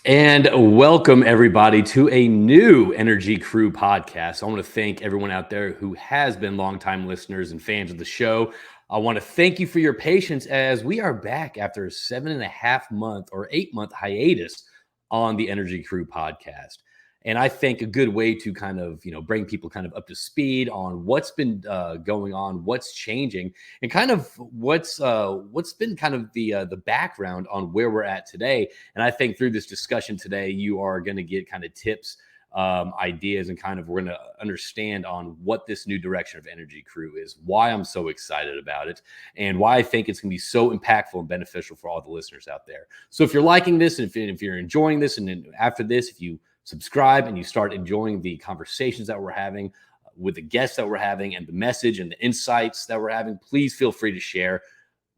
And welcome everybody to a new Energy Crüe podcast. I want to thank everyone out there who has been longtime listeners and fans of the show. I want to thank you for your patience as we are back after a 7.5 month or 8 month hiatus on the Energy Crüe podcast. And I think a good way to kind of, bring people kind of up to speed on what's been going on, what's changing, and kind of what's been kind of the background on where we're at today. And I think through this discussion today, you are going to get kind of tips, ideas, and kind of we're going to understand on what this new direction of Energy Crüe is, why I'm so excited about it, and why I think it's going to be so impactful and beneficial for all the listeners out there. So if you're liking this, and if you're enjoying this, and then after this, if you subscribe and you start enjoying the conversations that we're having with the guests that we're having and the message and the insights that we're having, please feel free to share,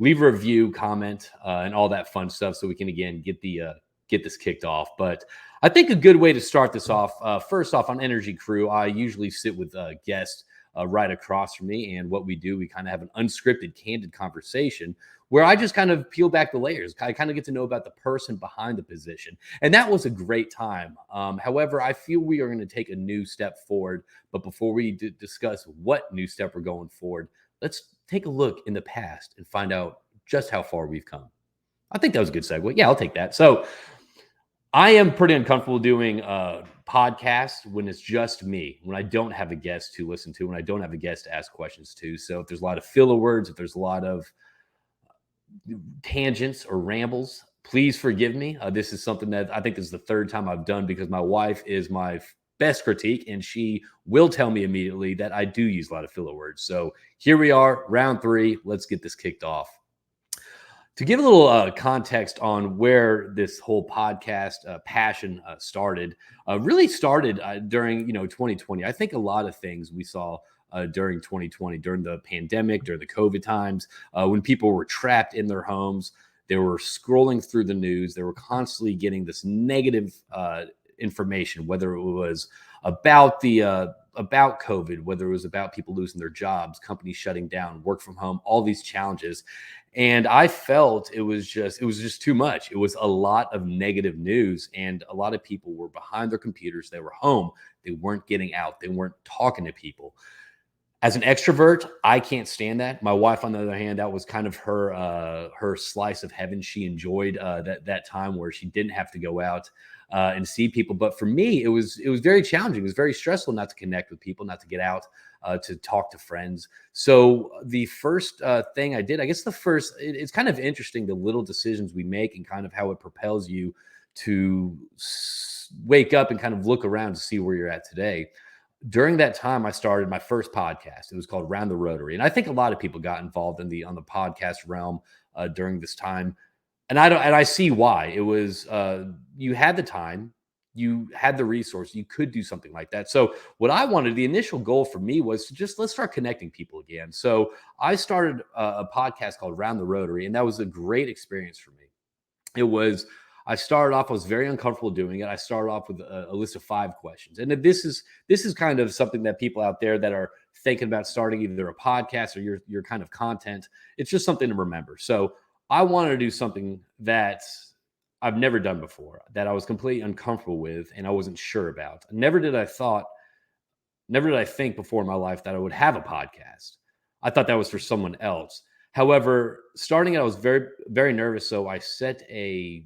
leave a review, comment, and all that fun stuff so we can, again, get this kicked off. But I think a good way to start this off, first off, on Energy Crüe, I usually sit with guests right across from me. And what we do, we kind of have an unscripted, candid conversation where I just kind of peel back the layers. I kind of get to know about the person behind the position. And that was a great time. However, I feel we are going to take a new step forward. But before we discuss what new step we're going forward, let's take a look in the past and find out just how far we've come. I think that was a good segue. Yeah, I'll take that. So I am pretty uncomfortable doing podcasts when it's just me, when I don't have a guest to listen to, when I don't have a guest to ask questions to. So if there's a lot of filler words, if there's a lot of tangents or rambles, please forgive me. This is something that I think this is the third time I've done because my wife is my best critique, and she will tell me immediately that I do use a lot of filler words. So here we are, round 3. Let's get this kicked off. To give a little context on where this whole podcast passion started, really started during 2020. I think a lot of things we saw during 2020, during the pandemic, during the COVID times, when people were trapped in their homes, they were scrolling through the news. They were constantly getting this negative information, whether it was about about COVID, whether it was about people losing their jobs, companies shutting down, work from home, all these challenges. And I felt it was just too much. It was a lot of negative news, and a lot of people were behind their computers. They were home. They weren't getting out. They weren't talking to people. As an extrovert, I can't stand that. My wife, on the other hand, that was kind of her slice of heaven. She enjoyed that time where she didn't have to go out and see people. But for me, it was very challenging. It was very stressful not to connect with people, not to get out, to talk to friends. So the first thing I did, I guess it's kind of interesting, the little decisions we make and kind of how it propels you to wake up and kind of look around to see where you're at today. During that time, I started my first podcast. It was called Round the Rotary. And I think a lot of people got involved on the podcast realm during this time. And I see why. It was you had the time, you had the resource, you could do something like that. So what I wanted, the initial goal for me was to just let's start connecting people again. So I started a podcast called Round the Rotary, and that was a great experience for me. I started off, I was very uncomfortable doing it. I started off with a list of 5 questions. And this is kind of something that people out there that are thinking about starting either a podcast or your kind of content, it's just something to remember. So I wanted to do something that I've never done before, that I was completely uncomfortable with and I wasn't sure about. Never did I think before in my life that I would have a podcast. I thought that was for someone else. However, starting it, I was very, very nervous. So I set a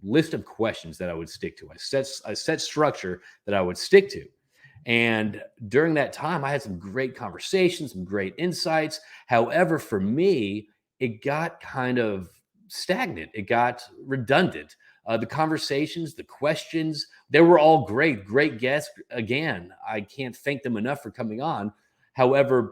list of questions that I would stick to. I set structure that I would stick to. And during that time, I had some great conversations, some great insights. However, for me, it got kind of stagnant. It got redundant. The conversations, the questions, they were all great guests. Again, I can't thank them enough for coming on. However,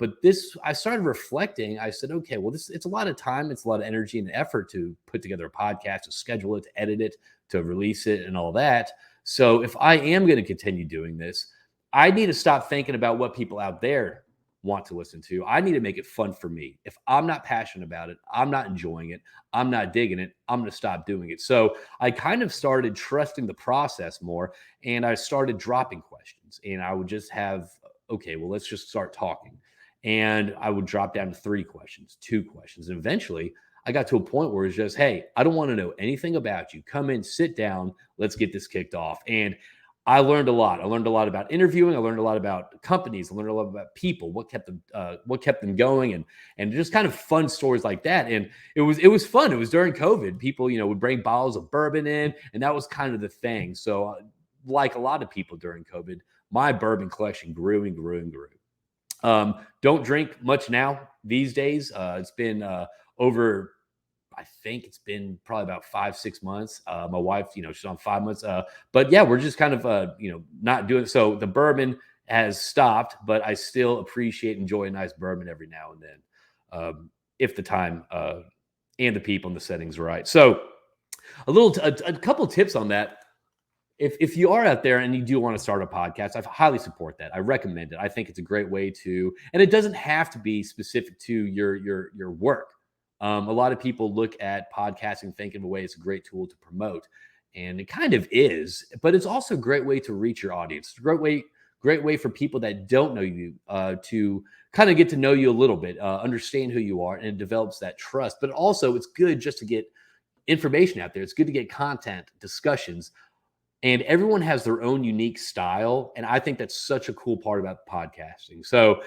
I started reflecting. I said, okay, well, it's a lot of time. It's a lot of energy and effort to put together a podcast, to schedule it, to edit it, to release it and all that. So if I am going to continue doing this, I need to stop thinking about what people out there want to listen to. I need to make it fun for me. If I'm not passionate about it, I'm not enjoying it, I'm not digging it, I'm going to stop doing it. So I kind of started trusting the process more, and I started dropping questions, and I would just have, okay, well, let's just start talking. And I would drop down to 3 questions, 2 questions. And eventually I got to a point where it's just, hey, I don't want to know anything about you. Come in, sit down, let's get this kicked off. And I learned a lot. I learned a lot about interviewing. I learned a lot about companies. I learned a lot about people, what kept them going, and just kind of fun stories like that. And it was fun. It was during COVID. People, would bring bottles of bourbon in, and that was kind of the thing. So, like a lot of people during COVID, my bourbon collection grew and grew and grew. Don't drink much now these days. It's been over. I think it's been probably about 5-6 months. My wife, she's on 5 months. But yeah, we're just kind of, not doing. So the bourbon has stopped, but I still enjoy a nice bourbon every now and then, if the time and the people and the settings are right. So a couple tips on that. If you are out there and you do want to start a podcast, I highly support that. I recommend it. I think it's a great way to, and it doesn't have to be specific to your work. A lot of people look at podcasting thinking of a way it's a great tool to promote, and it kind of is, but it's also a great way to reach your audience. It's a great way for people that don't know you to kind of get to know you a little bit, understand who you are, and it develops that trust. But also, it's good just to get information out there. It's good to get content, discussions, and everyone has their own unique style, and I think that's such a cool part about podcasting. So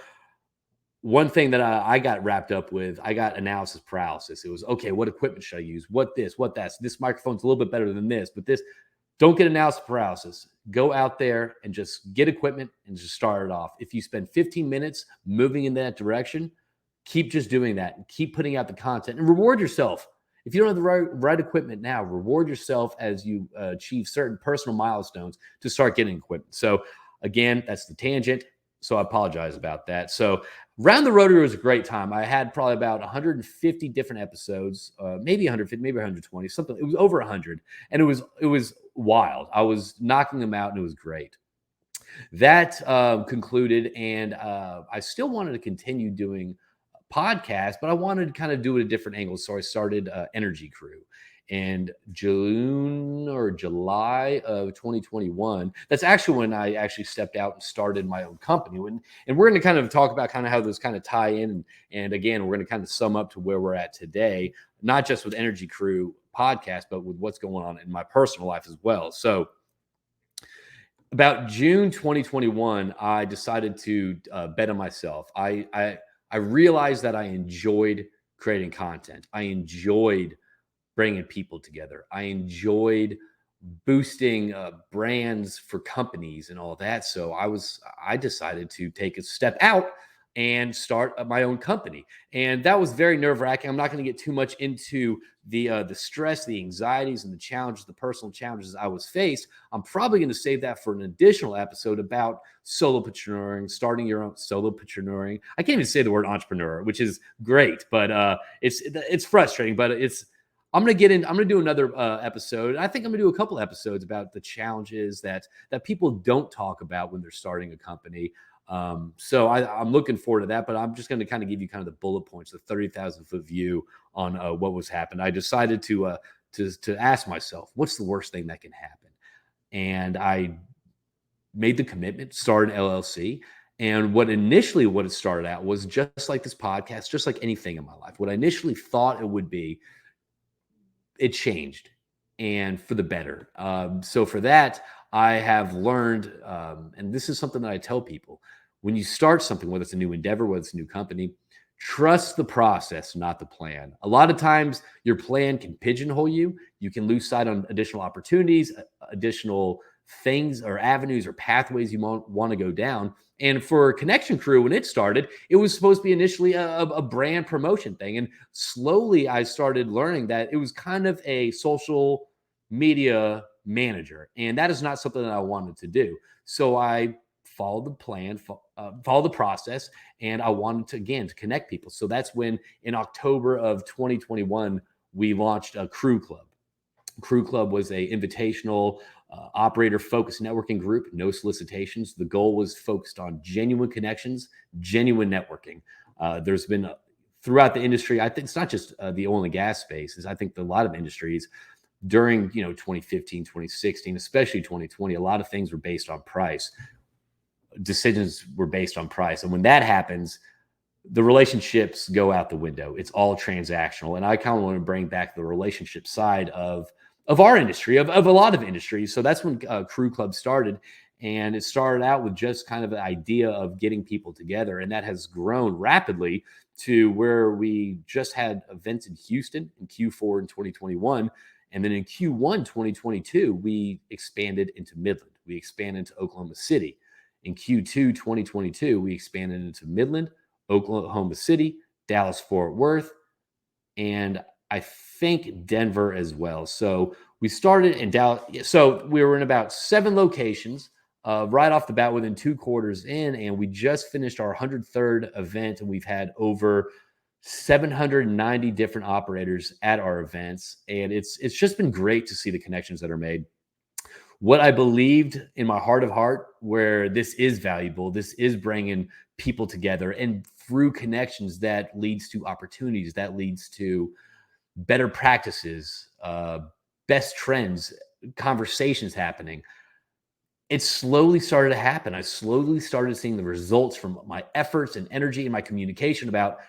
one thing that I got wrapped up with, I got analysis paralysis. It was, okay, what equipment should I use? What this, what that? This microphone's a little bit better than this, but this, don't get analysis paralysis. Go out there and just get equipment and just start it off. If you spend 15 minutes moving in that direction, keep just doing that and keep putting out the content and reward yourself. If you don't have the right equipment now, reward yourself as you achieve certain personal milestones to start getting equipment. So again, that's the tangent. So I apologize about that. So Round the Rotary was a great time. I had probably about 150 different episodes, maybe 150, maybe 120, something. It was over 100, and it was wild. I was knocking them out, and it was great. That concluded, and I still wanted to continue doing podcasts, but I wanted to kind of do it a different angle. So I started Energy Crüe. And June or July of 2021, that's actually when I actually stepped out and started my own company. And we're going to kind of talk about kind of how those kind of tie in. And again, we're going to kind of sum up to where we're at today, not just with Energy Crüe Podcast, but with what's going on in my personal life as well. So about June 2021, I decided to bet on myself. I realized that I enjoyed creating content. I enjoyed bringing people together. I enjoyed boosting brands for companies and all that. So I decided to take a step out and start my own company. And that was very nerve-wracking. I'm not going to get too much into the stress, the anxieties, and the challenges, the personal challenges I was faced. I'm probably going to save that for an additional episode about solopreneuring, starting your own solopreneuring. I can't even say the word entrepreneur, which is great, but it's frustrating, but I'm going to do another episode. I think I'm going to do a couple episodes about the challenges that people don't talk about when they're starting a company. So I'm looking forward to that, but I'm just going to kind of give you kind of the bullet points, the 30,000 foot view on what was happening. I decided to ask myself, what's the worst thing that can happen? And I made the commitment, started an LLC. And what it started out was just like this podcast, just like anything in my life. What I initially thought it would be, it changed, and for the better. So for that, I have learned, and this is something that I tell people, when you start something, whether it's a new endeavor, whether it's a new company, trust the process, not the plan. A lot of times your plan can pigeonhole you. You can lose sight on additional opportunities, additional things or avenues or pathways you want to go down. And for Connection Crüe, when it started, it was supposed to be initially a brand promotion thing. And slowly I started learning that it was kind of a social media manager. And that is not something that I wanted to do. So I followed the plan, followed the process, and I wanted to connect people. So that's when in October of 2021, we launched a Crüe Club. Crüe Club was a invitational operator-focused networking group, no solicitations. The goal was focused on genuine connections, genuine networking. There's been throughout the industry, I think it's not just the oil and gas space, I think a lot of industries during 2015, 2016, especially 2020, a lot of things were based on price. Decisions were based on price. And when that happens, the relationships go out the window. It's all transactional. And I kind of want to bring back the relationship side of our industry, of a lot of industries. So that's when Crew Club started. And it started out with just kind of the idea of getting people together. And that has grown rapidly to where we just had events in Houston in Q4 in 2021. And then in Q1 2022, we expanded into Midland. We expanded into Oklahoma City. In Q2 2022, we expanded into Midland, Oklahoma City, Dallas, Fort Worth, and I think Denver as well. So we started in Dallas. So we were in about 7 locations right off the bat within 2 quarters in, and we just finished our 103rd event, and we've had over 790 different operators at our events. And it's just been great to see the connections that are made. What I believed in my heart of heart, where this is valuable, this is bringing people together, and through connections that leads to opportunities, that leads to better practices, best trends, conversations happening. It slowly started to happen. I slowly started seeing the results from my efforts and energy and my communication about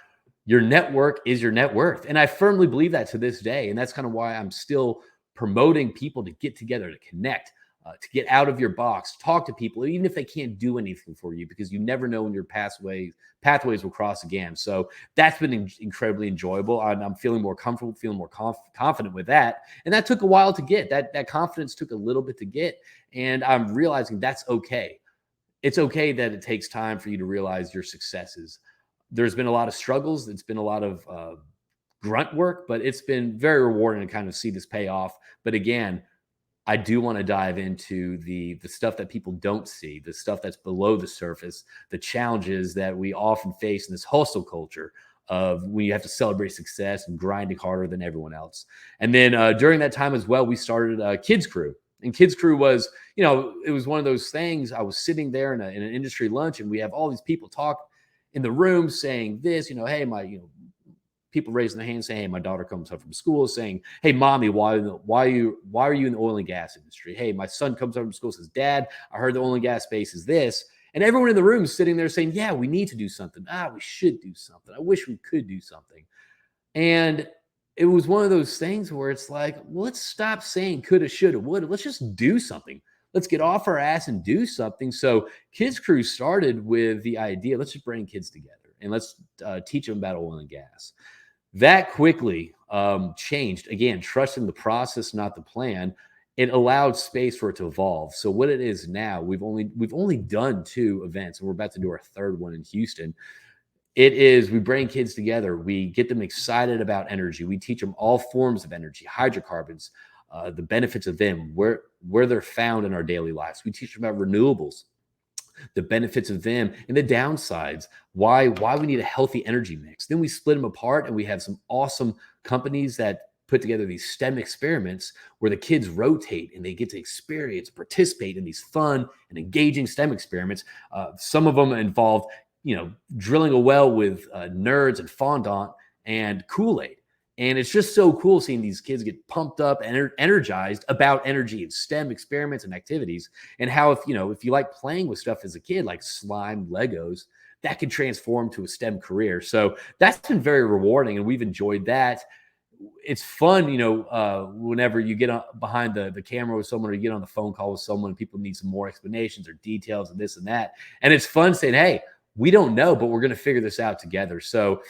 your network is your net worth. And I firmly believe that to this day. And that's kind of why I'm still promoting people to get together, to connect, to get out of your box, talk to people, even if they can't do anything for you, because you never know when your pathways will cross again. So that's been incredibly enjoyable. I'm feeling more comfortable, feeling more confident with that. And that took a while to get. That confidence took a little bit to get. And I'm realizing that's okay. It's okay that it takes time for you to realize your successes. There's been a lot of struggles. It's been a lot of grunt work, but it's been very rewarding to kind of see this pay off. But again, I do want to dive into the stuff that people don't see, the stuff that's below the surface, the challenges that we often face in this hustle culture of when you have to celebrate success and grinding harder than everyone else. And then during that time as well, we started Kids Crew. And Kids Crew was, it was one of those things. I was sitting there in an industry lunch, and we have all these people talk in the room saying this, hey, people raising their hands saying, hey, my daughter comes home from school saying, hey, mommy, why are you in the oil and gas industry? Hey, my son comes home from school says, Dad, I heard the oil and gas space is this. And everyone in the room is sitting there saying, yeah, we need to do something. We should do something. I wish we could do something. And it was one of those things where it's like, well, let's stop saying coulda, shoulda, woulda. Let's just do something. Let's get off our ass and do something. So Kids Crew started with the idea, let's just bring kids together and let's teach them about oil and gas. That quickly changed. Again, trusting the process, not the plan. It allowed space for it to evolve. So what it is now, we've only done 2 events, and we're about to do our 3rd one in Houston. It is, we bring kids together. We get them excited about energy. We teach them all forms of energy, hydrocarbons, the benefits of them, where they're found in our daily lives. We teach them about renewables, the benefits of them, and the downsides, why we need a healthy energy mix. Then we split them apart, and we have some awesome companies that put together these STEM experiments where the kids rotate and they get to experience, participate in these fun and engaging STEM experiments. Some of them involved, drilling a well with nerds and fondant and Kool-Aid. And it's just so cool seeing these kids get pumped up and energized about energy and STEM experiments and activities, and how if you like playing with stuff as a kid, like slime, Legos, that can transform to a STEM career. So that's been very rewarding, and we've enjoyed that. It's fun, whenever you get behind the camera with someone, or you get on the phone call with someone, and people need some more explanations or details and this and that. And it's fun saying, hey, we don't know, but we're going to figure this out together. So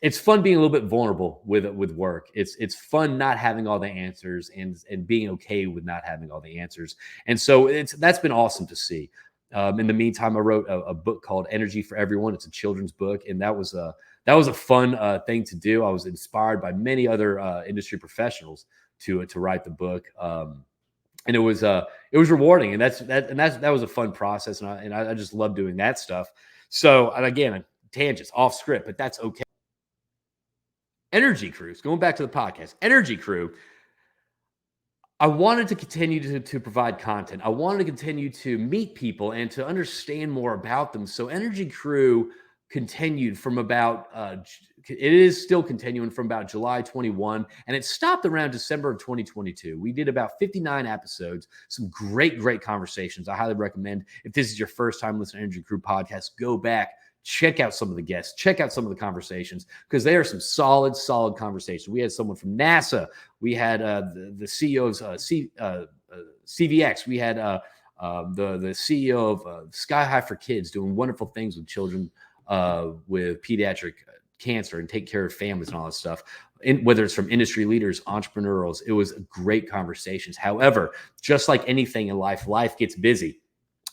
it's fun being a little bit vulnerable with work. It's fun not having all the answers and being okay with not having all the answers. And so that's been awesome to see. In the meantime, I wrote a book called Energy for Everyone. It's a children's book, and that was a fun thing to do. I was inspired by many other industry professionals to write the book, and it was rewarding, and that was a fun process, and I just love doing that stuff. So, and again, tangents off script, but that's okay. Energy Crüe, going back to the podcast, Energy Crüe. I wanted to continue to provide content. I wanted to continue to meet people and to understand more about them. So Energy Crüe continued from about, it is still continuing from about July 21, and it stopped around December of 2022. We did about 59 episodes, some great conversations. I highly recommend, if this is your first time listening to Energy Crüe Podcast, go back, check out some of the guests, check out some of the conversations, because they are some solid conversations. We had someone from NASA. We had the CEO of CVX. We had the CEO of Sky High for Kids, doing wonderful things with children with pediatric cancer and take care of families and all that stuff. Whether it's from industry leaders, entrepreneurs, it was great conversations. However, just like anything in life, life gets busy.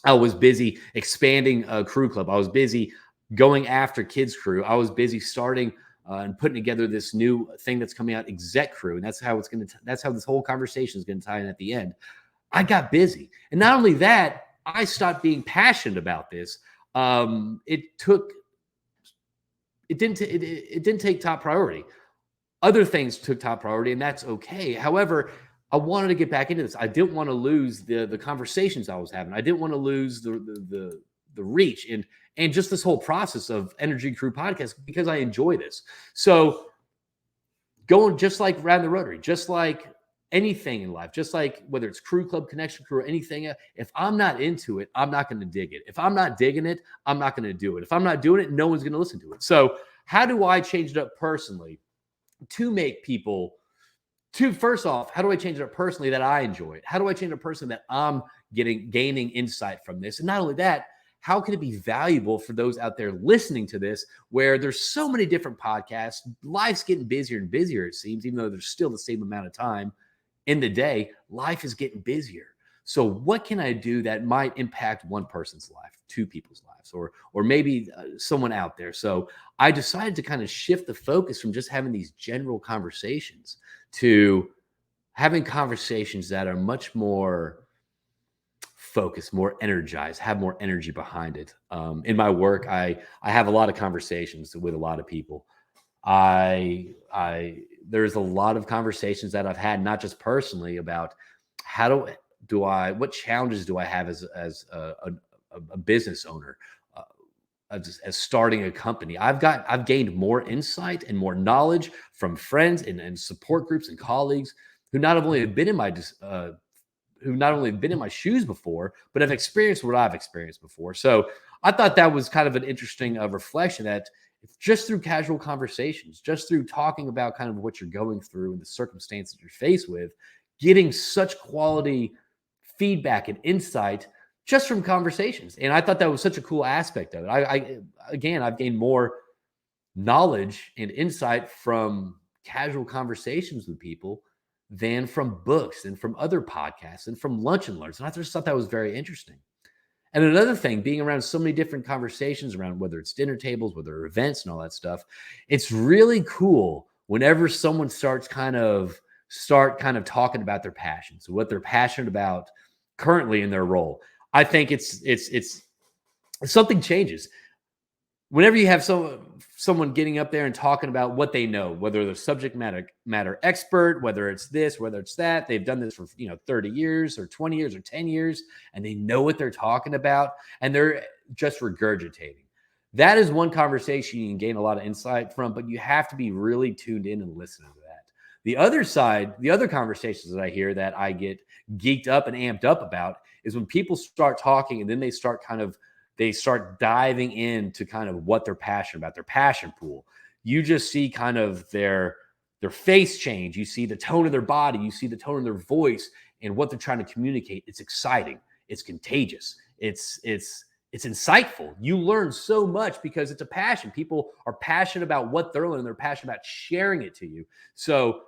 I was busy expanding a crew club. I was busy going after Kids Crew. I was busy starting and putting together this new thing that's coming out, Exec Crew, and that's how this whole conversation is going to tie in at the end. I got busy, and not only that, I stopped being passionate about this. It didn't take top priority. Other things took top priority, and that's okay. However, I wanted to get back into this. I didn't want to lose the conversations I was having. I didn't want to lose the reach and just this whole process of Energy Crüe Podcast, because I enjoy this. So going just like around the rotary, just like anything in life, just like whether it's crew club, connection crew, or anything, if I'm not into it, I'm not going to dig it. If I'm not digging it, I'm not going to do it. If I'm not doing it, no one's going to listen to it. So how do I change it up personally to make people first off, how do I change it up personally that I enjoy it? How do I change it up personally that I'm gaining insight from this? And not only that, how can it be valuable for those out there listening to this, where there's so many different podcasts, life's getting busier and busier, it seems, even though there's still the same amount of time in the day, life is getting busier. So what can I do that might impact one person's life, two people's lives, or maybe someone out there? So I decided to kind of shift the focus from just having these general conversations to having conversations that are much more focused, more energized, have more energy behind it. In my work, I have a lot of conversations with a lot of people. There's a lot of conversations that I've had, not just personally, about what challenges do I have as a business owner, as starting a company. I've gained more insight and more knowledge from friends and support groups and colleagues who not only have been in my shoes before, but have experienced what I've experienced before. So I thought that was kind of an interesting reflection, that just through casual conversations, just through talking about kind of what you're going through and the circumstances you're faced with, getting such quality feedback and insight just from conversations. And I thought that was such a cool aspect of it. I've gained more knowledge and insight from casual conversations with people than from books and from other podcasts and from lunch and learns. And I just thought that was very interesting. And another thing, being around so many different conversations around whether it's dinner tables, whether events and all that stuff, it's really cool whenever someone starts kind of talking about their passions, what they're passionate about currently in their role. I think it's something changes whenever you have someone getting up there and talking about what they know, whether they're subject matter expert, whether it's this, whether it's that. They've done this for 30 years or 20 years or 10 years, and they know what they're talking about, and they're just regurgitating. That is one conversation you can gain a lot of insight from, but you have to be really tuned in and listening to that. The other side, the other conversations that I hear that I get geeked up and amped up about is when people start talking and then they start diving into kind of what they're passionate about, their passion pool. You just see kind of their face change. You see the tone of their body. You see the tone of their voice and what they're trying to communicate. It's exciting. It's contagious. It's insightful. You learn so much because it's a passion. People are passionate about what they're learning. They're passionate about sharing it to you. So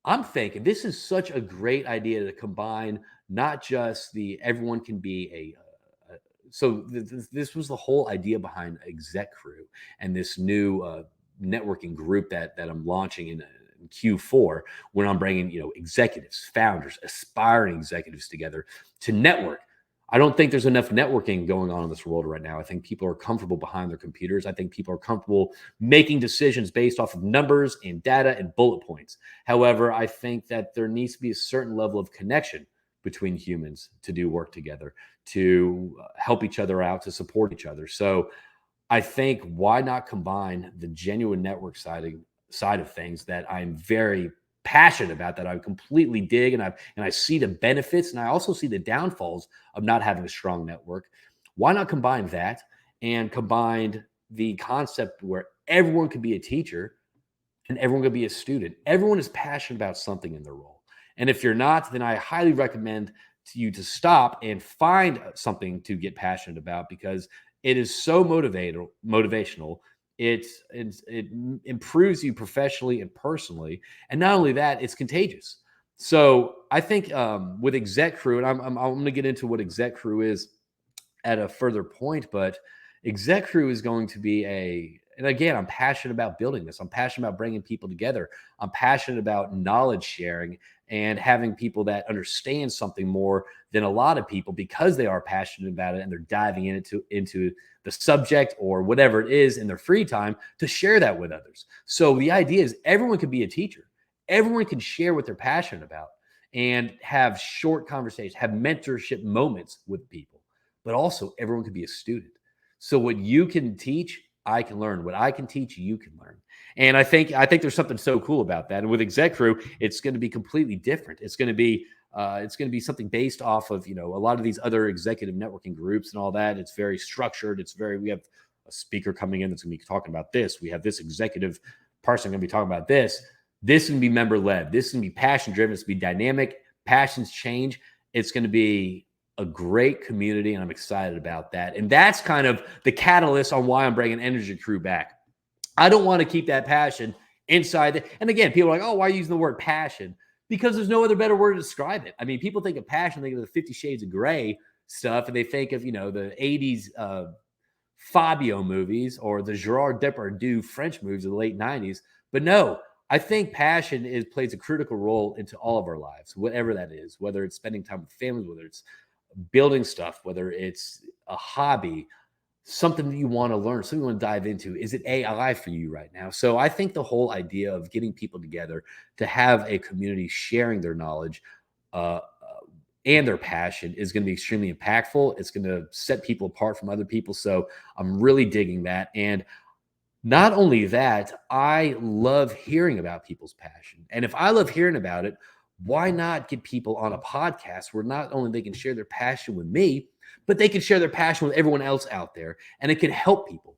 I'm thinking this is such a great idea to combine not just everyone can be so this was the whole idea behind Exec Crew and this new networking group that I'm launching in Q4, when I'm bringing executives, founders, aspiring executives together to network. I don't think there's enough networking going on in this world right now. I think people are comfortable behind their computers. I think people are comfortable making decisions based off of numbers and data and bullet points. However, I think that there needs to be a certain level of connection between humans to do work together, to help each other out, to support each other. So I think, why not combine the genuine network side of things that I'm very passionate about, that I completely dig, and I see the benefits, and I also see the downfalls of not having a strong network. Why not combine that and combine the concept where everyone could be a teacher and everyone could be a student. Everyone is passionate about something in their role. And if you're not, then I highly recommend to you to stop and find something to get passionate about, because it is so motivational. It improves you professionally and personally. And not only that, it's contagious. So I think with Exec Crew, and I'm going to get into what Exec Crew is at a further point, but Exec Crew is going to be and again, I'm passionate about building this. I'm passionate about bringing people together. I'm passionate about knowledge sharing and having people that understand something more than a lot of people, because they are passionate about it and they're diving into the subject or whatever it is in their free time to share that with others. So the idea is everyone can be a teacher. Everyone can share what they're passionate about and have short conversations, have mentorship moments with people, but also everyone can be a student. So what you can teach, I can learn. What I can teach, you can learn. And I think there's something so cool about that. And with Exec Crew, it's going to be completely different. It's going to be something based off of, a lot of these other executive networking groups and all that. It's very structured. We have a speaker coming in that's going to be talking about this. We have this executive person going to be talking about this. This is going to be member led. This is going to be passion driven. It's going to be dynamic. Passions change. It's going to be a great community, and I'm excited about that. And that's kind of the catalyst on why I'm bringing Energy Crüe back. I don't want to keep that passion inside. And again, people are like, oh, why are you using the word passion? Because there's no other better word to describe it. I mean, people think of passion, think of the 50 Shades of Grey stuff, and they think of, the 80s Fabio movies or the Gerard Depardieu French movies of the late 90s. But no, I think passion plays a critical role into all of our lives, whatever that is, whether it's spending time with families, whether it's building stuff, whether it's a hobby, something that you want to learn, something you want to dive into. Is it AI for you right now? So I think the whole idea of getting people together to have a community sharing their knowledge and their passion is going to be extremely impactful. It's going to set people apart from other people. So I'm really digging that. And not only that, I love hearing about people's passion. And if I love hearing about it, why not get people on a podcast where not only they can share their passion with me, but they can share their passion with everyone else out there, and it can help people.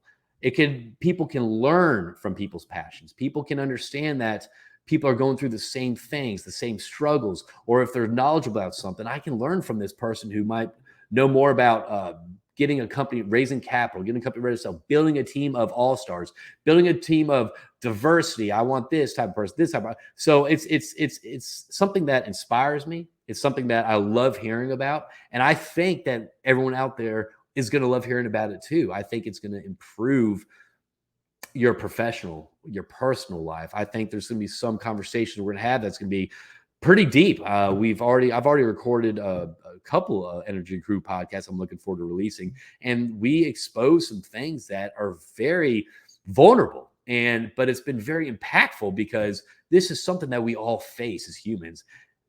People can learn from people's passions. People can understand that people are going through the same things, the same struggles, or if they're knowledgeable about something, I can learn from this person who might know more about getting a company, raising capital, getting a company ready to sell, building a team of all-stars, building a team of diversity. I want this type of person, this type of. So it's something that inspires me. It's something that I love hearing about. And I think that everyone out there is going to love hearing about it too. I think it's going to improve your professional, your personal life. I think there's going to be some conversations we're going to have that's going to be pretty deep. I've already recorded a couple of Energy Crüe podcasts I'm looking forward to releasing, and we expose some things that are very vulnerable, but it's been very impactful because this is something that we all face as humans,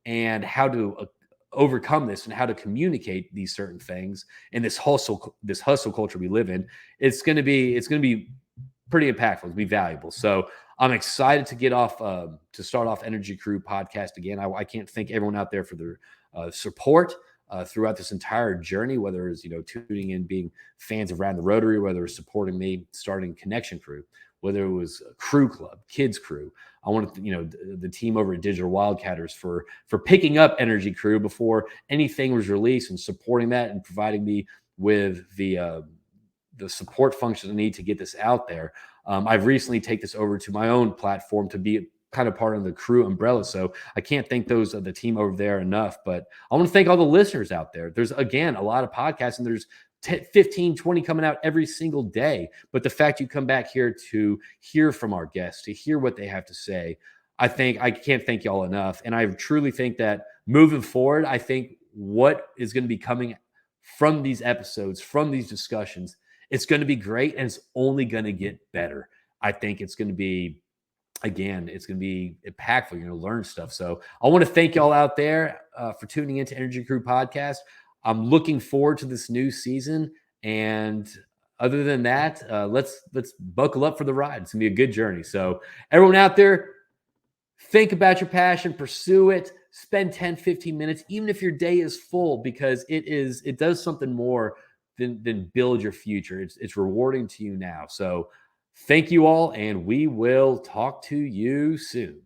and how to overcome this and how to communicate these certain things in this hustle culture we live in. It's going to be pretty impactful. It's going to be valuable. So I'm excited to get off to start off Energy Crüe podcast again. I can't thank everyone out there for their support throughout this entire journey, whether it's tuning in, being fans of Round the Rotary, whether it's supporting me starting Connection Crew, whether it was Crew Club, Kids Crew. I wanted the team over at Digital Wildcatters for picking up Energy Crüe before anything was released and supporting that and providing me with the support functions I need to get this out there. I've recently taken this over to my own platform to be kind of part of the Crew umbrella. So I can't thank the team over there enough, but I want to thank all the listeners out there. There's, again, a lot of podcasts, and there's 10, 15, 20 coming out every single day. But the fact you come back here to hear from our guests, to hear what they have to say, I can't thank y'all enough. And I truly think that moving forward, I think what is going to be coming from these episodes, from these discussions, it's going to be great, and it's only going to get better. I think it's going to be, again, it's going to be impactful. You're going to learn stuff. So I want to thank y'all out there for tuning into Energy Crüe Podcast. I'm looking forward to this new season. And other than that, let's buckle up for the ride. It's going to be a good journey. So everyone out there, think about your passion, pursue it, spend 10, 15 minutes, even if your day is full, because it does something more then build your future. It's rewarding to you now. So thank you all, and we will talk to you soon.